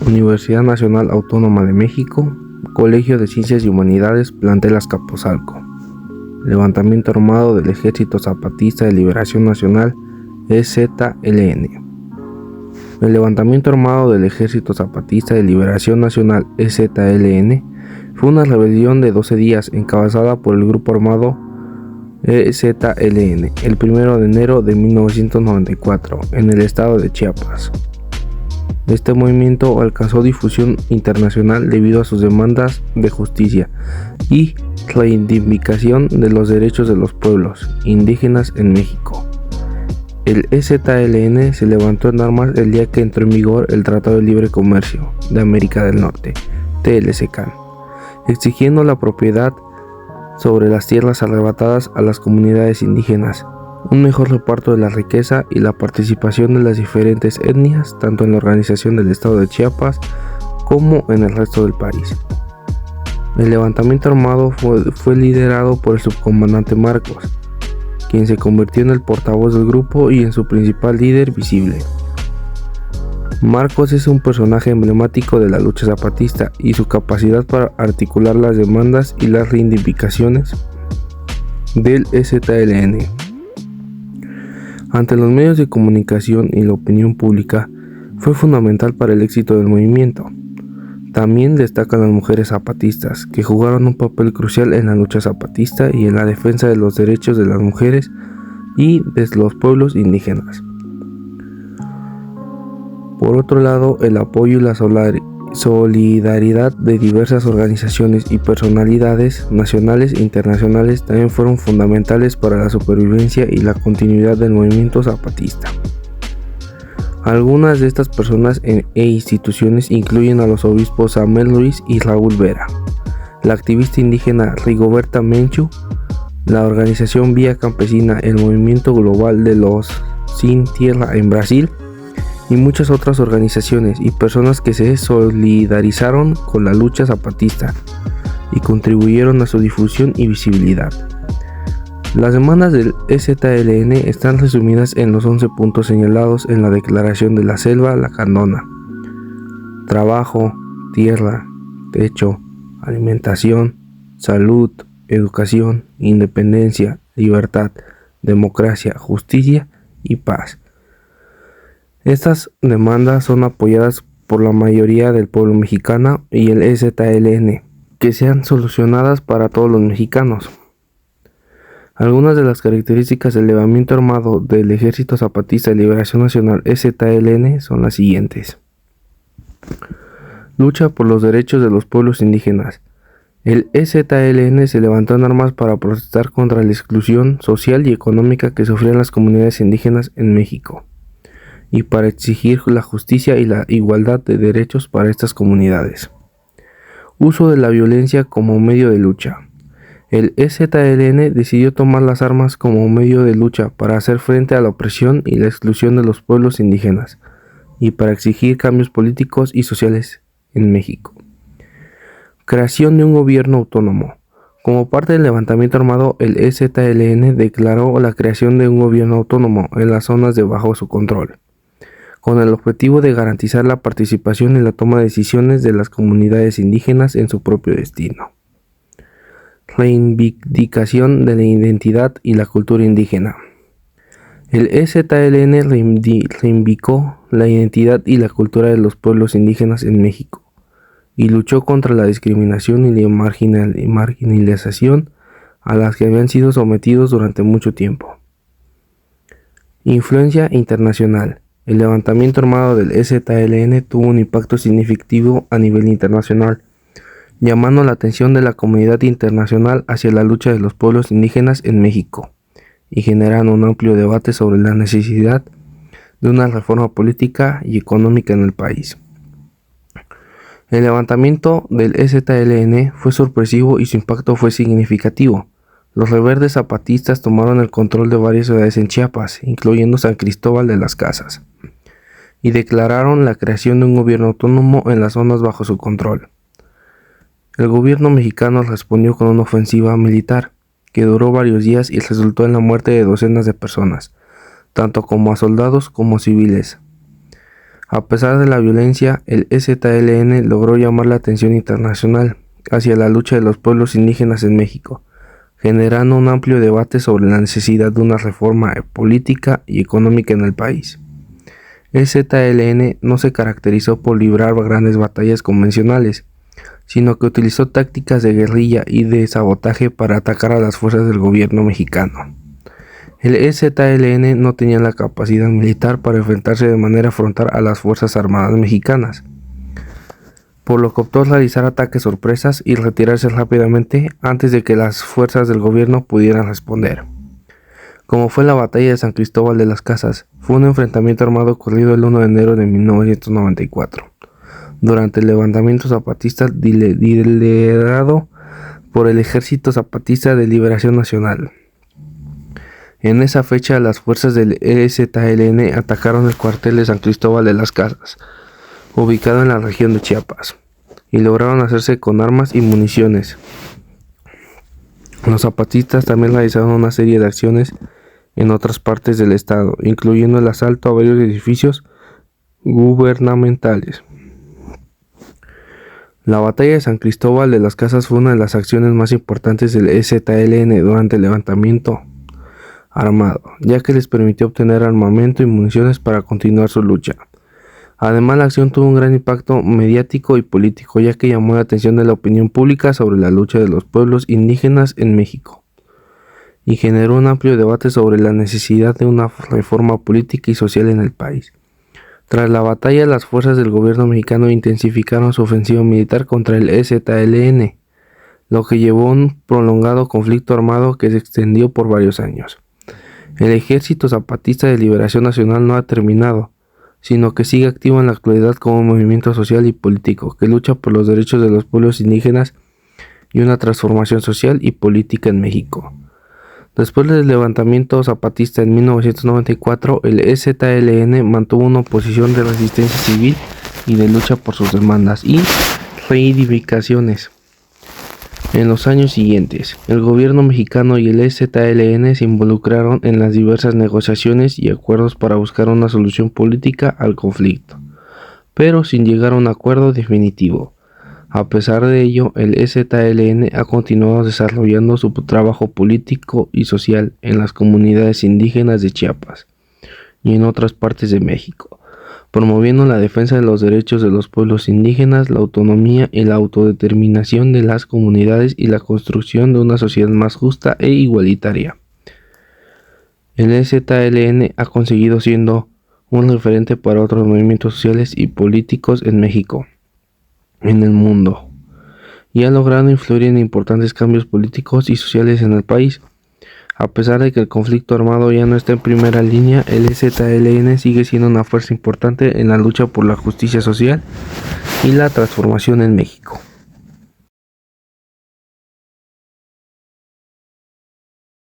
Universidad Nacional Autónoma de México, Colegio de Ciencias y Humanidades, plantel Azcapotzalco. Levantamiento armado del Ejército Zapatista de Liberación Nacional, EZLN. El levantamiento armado del Ejército Zapatista de Liberación Nacional, EZLN, fue una rebelión de 12 días encabezada por el grupo armado EZLN el 1 de enero de 1994 en el estado de Chiapas. Este movimiento alcanzó difusión internacional debido a sus demandas de justicia y reivindicación de los derechos de los pueblos indígenas en México. El EZLN se levantó en armas el día que entró en vigor el Tratado de Libre Comercio de América del Norte, TLCAN, exigiendo la propiedad sobre las tierras arrebatadas a las comunidades indígenas, un mejor reparto de la riqueza y la participación de las diferentes etnias, tanto en la organización del estado de Chiapas como en el resto del país. El levantamiento armado fue liderado por el subcomandante Marcos, quien se convirtió en el portavoz del grupo y en su principal líder visible. Marcos es un personaje emblemático de la lucha zapatista y su capacidad para articular las demandas y las reivindicaciones del EZLN ante los medios de comunicación y la opinión pública fue fundamental para el éxito del movimiento. También destacan las mujeres zapatistas, que jugaron un papel crucial en la lucha zapatista y en la defensa de los derechos de las mujeres y de los pueblos indígenas. Por otro lado, el apoyo y la solidaridad de diversas organizaciones y personalidades nacionales e internacionales también fueron fundamentales para la supervivencia y la continuidad del movimiento zapatista. Algunas de estas personas e instituciones incluyen a los obispos Samuel Ruiz y Raúl Vera, la activista indígena Rigoberta Menchú, la organización Vía Campesina, el movimiento global de los sin tierra en Brasil, y muchas otras organizaciones y personas que se solidarizaron con la lucha zapatista y contribuyeron a su difusión y visibilidad. Las demandas del EZLN están resumidas en los 11 puntos señalados en la Declaración de la Selva Lacandona: trabajo, tierra, techo, alimentación, salud, educación, independencia, libertad, democracia, justicia y paz. Estas demandas son apoyadas por la mayoría del pueblo mexicano y el EZLN, que sean solucionadas para todos los mexicanos. Algunas de las características del levantamiento armado del Ejército Zapatista de Liberación Nacional EZLN son las siguientes. Lucha por los derechos de los pueblos indígenas. El EZLN se levantó en armas para protestar contra la exclusión social y económica que sufrían las comunidades indígenas en México, y para exigir la justicia y la igualdad de derechos para estas comunidades. Uso de la violencia como medio de lucha. El EZLN decidió tomar las armas como medio de lucha para hacer frente a la opresión y la exclusión de los pueblos indígenas, y para exigir cambios políticos y sociales en México. Creación de un gobierno autónomo. Como parte del levantamiento armado, el EZLN declaró la creación de un gobierno autónomo en las zonas de bajo su control, con el objetivo de garantizar la participación y la toma de decisiones de las comunidades indígenas en su propio destino. Reivindicación de la identidad y la cultura indígena. El EZLN reivindicó la identidad y la cultura de los pueblos indígenas en México y luchó contra la discriminación y la marginalización a las que habían sido sometidos durante mucho tiempo. Influencia internacional. El levantamiento armado del EZLN tuvo un impacto significativo a nivel internacional, llamando la atención de la comunidad internacional hacia la lucha de los pueblos indígenas en México y generando un amplio debate sobre la necesidad de una reforma política y económica en el país. El levantamiento del EZLN fue sorpresivo y su impacto fue significativo. Los rebeldes zapatistas tomaron el control de varias ciudades en Chiapas, incluyendo San Cristóbal de las Casas, y declararon la creación de un gobierno autónomo en las zonas bajo su control. El gobierno mexicano respondió con una ofensiva militar que duró varios días y resultó en la muerte de docenas de personas, tanto como a soldados como civiles. A pesar de la violencia, el EZLN logró llamar la atención internacional hacia la lucha de los pueblos indígenas en México, generando un amplio debate sobre la necesidad de una reforma política y económica en el país. El EZLN no se caracterizó por librar grandes batallas convencionales, sino que utilizó tácticas de guerrilla y de sabotaje para atacar a las fuerzas del gobierno mexicano. El EZLN no tenía la capacidad militar para enfrentarse de manera frontal a las Fuerzas Armadas mexicanas, por lo que optó realizar ataques sorpresas y retirarse rápidamente antes de que las fuerzas del gobierno pudieran responder. Como fue la batalla de San Cristóbal de las Casas, fue un enfrentamiento armado ocurrido el 1 de enero de 1994, durante el levantamiento zapatista liderado por el Ejército Zapatista de Liberación Nacional. En esa fecha, las fuerzas del EZLN atacaron el cuartel de San Cristóbal de las Casas, ubicado en la región de Chiapas, y lograron hacerse con armas y municiones. Los zapatistas también realizaron una serie de acciones en otras partes del estado, incluyendo el asalto a varios edificios gubernamentales. La batalla de San Cristóbal de las Casas fue una de las acciones más importantes del EZLN durante el levantamiento armado, ya que les permitió obtener armamento y municiones para continuar su lucha. Además, la acción tuvo un gran impacto mediático y político, ya que llamó la atención de la opinión pública sobre la lucha de los pueblos indígenas en México, y generó un amplio debate sobre la necesidad de una reforma política y social en el país. Tras la batalla, las fuerzas del gobierno mexicano intensificaron su ofensiva militar contra el EZLN, lo que llevó a un prolongado conflicto armado que se extendió por varios años. El Ejército Zapatista de Liberación Nacional no ha terminado, sino que sigue activo en la actualidad como un movimiento social y político que lucha por los derechos de los pueblos indígenas y una transformación social y política en México. Después del levantamiento zapatista en 1994, el EZLN mantuvo una posición de resistencia civil y de lucha por sus demandas y reivindicaciones. En los años siguientes, el gobierno mexicano y el EZLN se involucraron en las diversas negociaciones y acuerdos para buscar una solución política al conflicto, pero sin llegar a un acuerdo definitivo. A pesar de ello, el EZLN ha continuado desarrollando su trabajo político y social en las comunidades indígenas de Chiapas y en otras partes de México, promoviendo la defensa de los derechos de los pueblos indígenas, la autonomía y la autodeterminación de las comunidades y la construcción de una sociedad más justa e igualitaria. El EZLN ha conseguido siendo un referente para otros movimientos sociales y políticos en México, en el mundo, y ha logrado influir en importantes cambios políticos y sociales en el país. A pesar de que el conflicto armado ya no está en primera línea, el EZLN sigue siendo una fuerza importante en la lucha por la justicia social y la transformación en México.